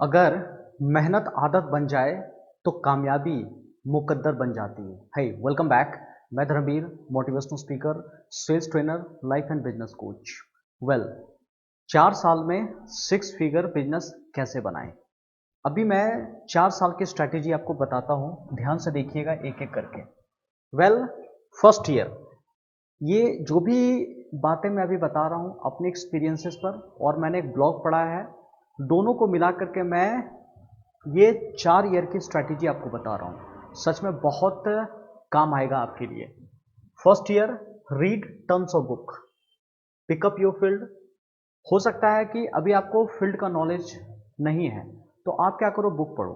अगर मेहनत आदत बन जाए तो कामयाबी मुकद्दर बन जाती है। Hey welcome back. मैं Dharmveer, motivational speaker, sales trainer, life and business coach. Well, 4 साल में 6 फिगर बिजनेस कैसे बनाएं। अभी मैं 4 साल की स्ट्रैटेजी आपको बताता हूं, ध्यान से देखिएगा एक एक करके। वेल, फर्स्ट ईयर, ये जो भी बातें मैं अभी बता रहा हूँ अपने एक्सपीरियंसेस पर, और मैंने एक ब्लॉग पढ़ा है, दोनों को मिला करके मैं ये 4 ईयर की स्ट्रैटेजी आपको बता रहा हूँ। सच में बहुत काम आएगा आपके लिए। First year, read tons of book, pickup your field. हो सकता है कि अभी आपको फील्ड का नॉलेज नहीं है, तो आप क्या करो, बुक पढ़ो।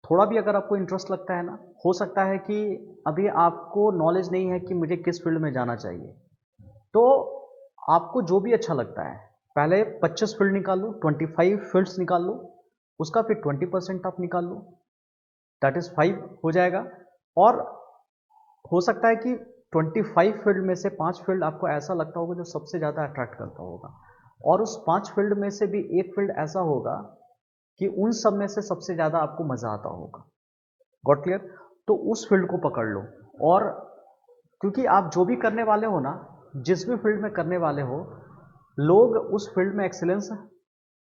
थोड़ा भी अगर आपको इंटरेस्ट लगता है ना, हो सकता है कि अभी आपको नॉलेज नहीं है कि मुझे किस फील्ड में जाना चाहिए, तो आपको जो भी अच्छा लगता है, पहले 25 फील्ड निकाल लो, 25 फील्ड्स निकाल लो, उसका फिर 20% आप निकाल लो, दैट इज 5 हो जाएगा। और हो सकता है कि 25 फील्ड में से 5 फील्ड आपको ऐसा लगता होगा जो सबसे ज़्यादा अट्रैक्ट करता होगा, और उस 5 फील्ड में से भी एक फील्ड ऐसा होगा कि उन सब में से सबसे ज़्यादा आपको मज़ा आता होगा। Got clear? तो उस फील्ड को पकड़ लो। और क्योंकि आप जो भी करने वाले हो ना, जिस भी फील्ड में करने वाले हो, लोग उस फील्ड में एक्सीलेंस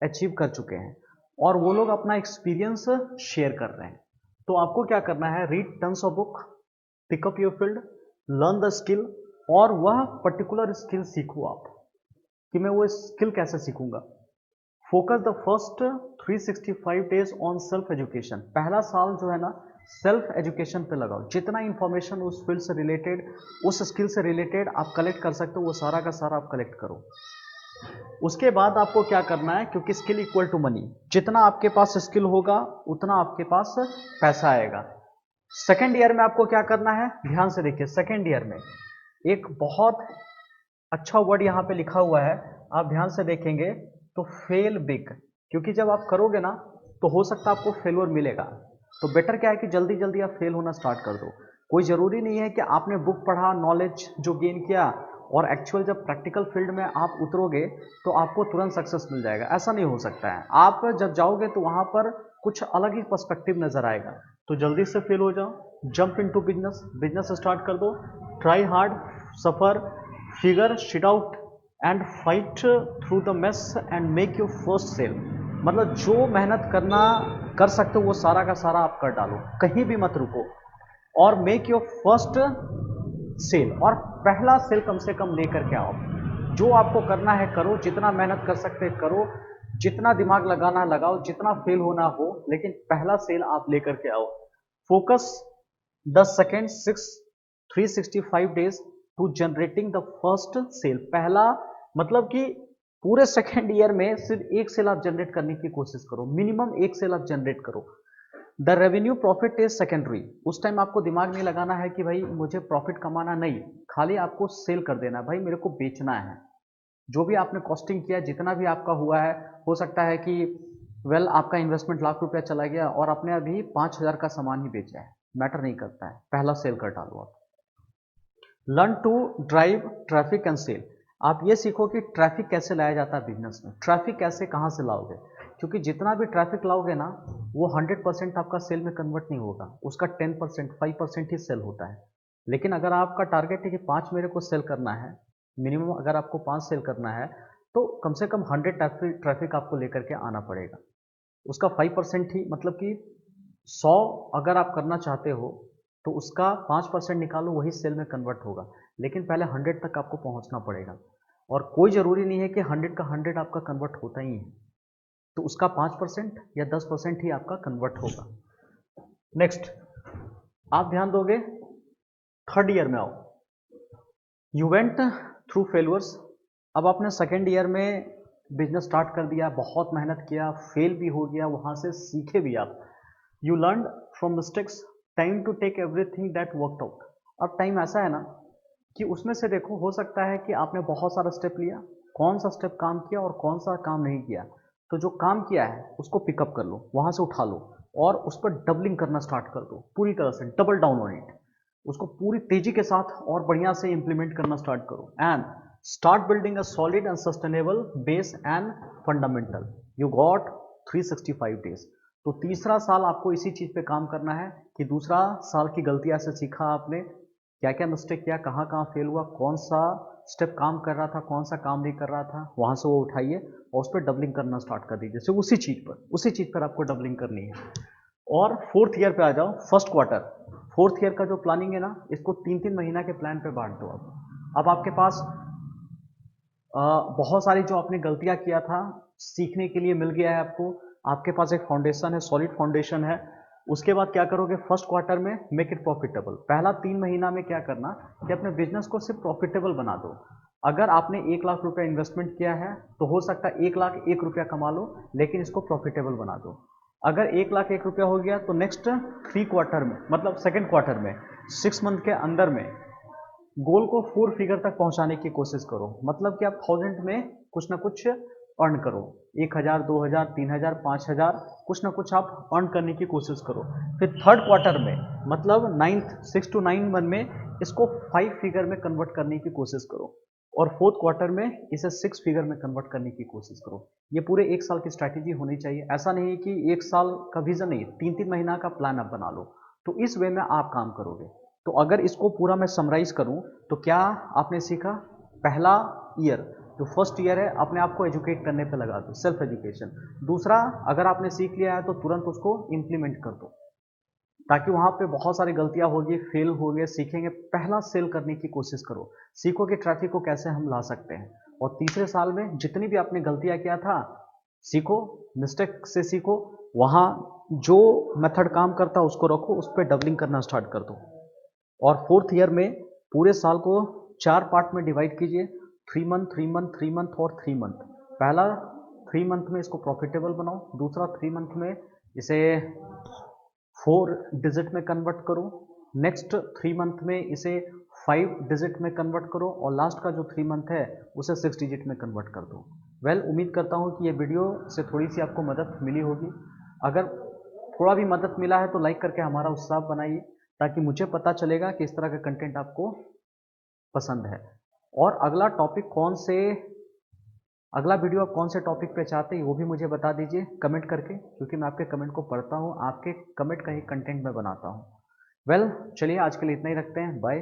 अचीव कर चुके हैं और वो लोग अपना एक्सपीरियंस शेयर कर रहे हैं। तो आपको क्या करना है, read tons of book, pickup your field, learn the skill, और वह पर्टिकुलर स्किल सीखो आप। कि मैं वो स्किल कैसे सीखूंगा। Focus the first 365 days on self education. पहला साल जो है ना, सेल्फ एजुकेशन पे लगाओ। जितना इंफॉर्मेशन उस फील्ड से रिलेटेड, उस स्किल से रिलेटेड आप कलेक्ट कर सकते हो, वो सारा का सारा आप कलेक्ट करो। उसके बाद आपको क्या करना है, क्योंकि स्किल इक्वल टू मनी, जितना आपके पास स्किल होगा उतना आपके पास पैसा आएगा। सेकेंड ईयर में आपको क्या करना है, ध्यान से देखिए। सेकेंड ईयर में एक बहुत अच्छा वर्ड यहाँ पे लिखा हुआ है, आप ध्यान से देखेंगे तो फेल बिग। क्योंकि जब आप करोगे ना, तो हो सकता है आपको फेलवर मिलेगा, तो बेटर क्या है कि जल्दी जल्दी आप फेल होना स्टार्ट कर दो। कोई ज़रूरी नहीं है कि आपने बुक पढ़ा, नॉलेज जो गेन किया, और एक्चुअल जब प्रैक्टिकल फील्ड में आप उतरोगे तो आपको तुरंत सक्सेस मिल जाएगा। ऐसा नहीं हो सकता है। आप जब जाओगे तो वहाँ पर कुछ अलग ही पर्सपेक्टिव नज़र आएगा। तो जल्दी से फेल हो जाओ, jump into business, business start कर दो। Try hard, suffer, figure shit out and fight through the mess and make your first sale. मतलब जो मेहनत करना कर सकते हो वो सारा का सारा आप कर डालो, कहीं भी मत रुको, और मेक योर फर्स्ट सेल। और पहला सेल कम से कम लेकर के आओ। जो आपको करना है करो, जितना मेहनत कर सकते हैं करो, जितना दिमाग लगाना लगाओ, जितना फेल होना हो, लेकिन पहला सेल आप लेकर के आओ। Focus 10 second 365 days to generating the first sale. पहला मतलब कि पूरे सेकेंड ईयर में सिर्फ एक सेल आप जनरेट करने की कोशिश करो, मिनिमम एक सेल आप जनरेट करो। The revenue profit is secondary. उस टाइम आपको दिमाग नहीं लगाना है कि भाई मुझे प्रॉफिट कमाना, नहीं, खाली आपको सेल कर देना है, भाई मेरे को बेचना है। जो भी आपने कॉस्टिंग किया, जितना भी आपका हुआ है, हो सकता है कि आपका इन्वेस्टमेंट ₹1,00,000 चला गया और आपने अभी 5,000 का सामान ही बेचा है, मैटर नहीं करता है, पहला सेल कर डालो आप। Learn to drive traffic and sale. आप ये सीखो कि ट्रैफिक कैसे लाया जाता है बिजनेस में। ट्रैफिक कैसे, कहाँ से लाओगे, क्योंकि जितना भी ट्रैफिक लाओगे ना, वो 100% आपका सेल में कन्वर्ट नहीं होगा, उसका 10% 5% ही सेल होता है। लेकिन अगर आपका टारगेट है कि 5 मेरे को सेल करना है, मिनिमम अगर आपको 5 सेल करना है, तो कम से कम 100 ट्रैफिक आपको लेकर के आना पड़ेगा। उसका 5% ही, मतलब कि 100 अगर आप करना चाहते हो तो उसका 5% निकालो, वही सेल में कन्वर्ट होगा। लेकिन पहले 100 तक आपको पहुंचना पड़ेगा, और कोई ज़रूरी नहीं है कि 100 का 100 आपका कन्वर्ट होता ही है, तो उसका 5% या 10% ही आपका कन्वर्ट होगा। नेक्स्ट, आप ध्यान दोगे, थर्ड ईयर में आओ। You went through failures. अब आपने सेकेंड ईयर में बिजनेस स्टार्ट कर दिया, बहुत मेहनत किया, फेल भी हो गया, वहाँ से सीखे भी आप। You learn from mistakes, time to take everything that worked out. अब टाइम ऐसा है ना कि उसमें से देखो, हो सकता है कि आपने बहुत सारा स्टेप लिया, कौन सा स्टेप काम किया और कौन सा काम नहीं किया। तो जो काम किया है उसको पिकअप कर लो, वहाँ से उठा लो, और उस पर डबलिंग करना स्टार्ट कर दो, पूरी तरह से डबल डाउन ऑन इट। उसको पूरी तेजी के साथ और बढ़िया से इंप्लीमेंट करना स्टार्ट करो, and start building a solid and sustainable base and fundamental. You got 365 days. तो तीसरा साल आपको इसी चीज़ पे काम करना है कि दूसरा साल की गलतियाँ से सीखा आपने, क्या क्या मिस्टेक किया, कहाँ कहाँ फेल हुआ, कौन सा स्टेप काम कर रहा था, कौन सा काम नहीं कर रहा था, वहाँ से वो उठाइए और उस पर डबलिंग करना स्टार्ट कर दीजिए। सिर्फ उसी चीज़ पर आपको डबलिंग करनी है। और फोर्थ ईयर पे आ जाओ, फर्स्ट क्वार्टर। फोर्थ ईयर का जो प्लानिंग है ना, इसको 3-3 महीना के प्लान पे बांट दो। अब आपके पास बहुत सारी जो आपने गलतियां किया था, सीखने के लिए मिल गया है आपको। आपके पास एक फाउंडेशन है, सॉलिड फाउंडेशन है। उसके बाद क्या करोगे, फर्स्ट क्वार्टर में मेक इट प्रॉफिटेबल। पहला 3 महीना में क्या करना कि अपने बिजनेस को सिर्फ प्रॉफिटेबल बना दो। अगर आपने 1 लाख रुपया इन्वेस्टमेंट किया है तो हो सकता है 1 लाख 1 रुपया कमा लो, लेकिन इसको प्रॉफिटेबल बना दो। अगर 1 लाख 1 रुपया हो गया तो नेक्स्ट 3 क्वार्टर में, मतलब सेकेंड क्वार्टर में, 6 मंथ के अंदर में गोल को 4 फिगर तक पहुंचाने की कोशिश करो। मतलब कि आप 1000 में कुछ ना कुछ अर्न करो, 1000, 2000, 3000, 5000, कुछ ना कुछ आप अर्न करने की कोशिश करो। फिर थर्ड क्वार्टर में, मतलब 6 to 9 मंथ में इसको 5 फिगर में कन्वर्ट करने की कोशिश करो, और फोर्थ क्वार्टर में इसे 6 फिगर में कन्वर्ट करने की कोशिश करो। ये पूरे 1 साल की स्ट्रैटेजी होनी चाहिए। ऐसा नहीं है कि 1 साल का विजन नहीं, 3-3 महीना का प्लान आप बना लो, तो इस वे में आप काम करोगे। तो अगर इसको पूरा मैं समराइज करूं तो क्या आपने सीखा, पहला ईयर जो फर्स्ट ईयर है, अपने आप को एजुकेट करने पे लगा दो, सेल्फ एजुकेशन। दूसरा, अगर आपने सीख लिया है तो तुरंत उसको इम्प्लीमेंट कर दो, ताकि वहां पे बहुत सारी गलतियां होगी, फेल होंगे, सीखेंगे। पहला सेल करने की कोशिश करो, सीखो कि ट्रैफिक को कैसे हम ला सकते हैं। और तीसरे साल में जितनी भी आपने गलतियां किया था, सीखो, मिस्टेक से सीखो, वहां जो मेथड काम करता है उसको रखो, उस पर डबलिंग करना स्टार्ट कर दो। और फोर्थ ईयर में पूरे साल को 4 पार्ट में डिवाइड कीजिए, 3 मंथ, 3 मंथ, 3 मंथ और 3 मंथ। पहला 3 मंथ में इसको प्रॉफिटेबल बनाओ, दूसरा 3 मंथ में इसे 4 डिजिट में कन्वर्ट करो, नेक्स्ट 3 मंथ में इसे 5 डिजिट में कन्वर्ट करो, और लास्ट का जो 3 मंथ है उसे 6 डिजिट में कन्वर्ट कर दो। उम्मीद करता हूँ कि ये वीडियो से थोड़ी सी आपको मदद मिली होगी। अगर थोड़ा भी मदद मिला है तो लाइक करके हमारा उत्साह बनाइए, ताकि मुझे पता चलेगा कि इस तरह का कंटेंट आपको पसंद है। और अगला वीडियो आप कौन से टॉपिक पे चाहते हैं वो भी मुझे बता दीजिए कमेंट करके, क्योंकि मैं आपके कमेंट को पढ़ता हूँ, आपके कमेंट का ही कंटेंट मैं बनाता हूँ। चलिए आज के लिए इतना ही रखते हैं, बाय।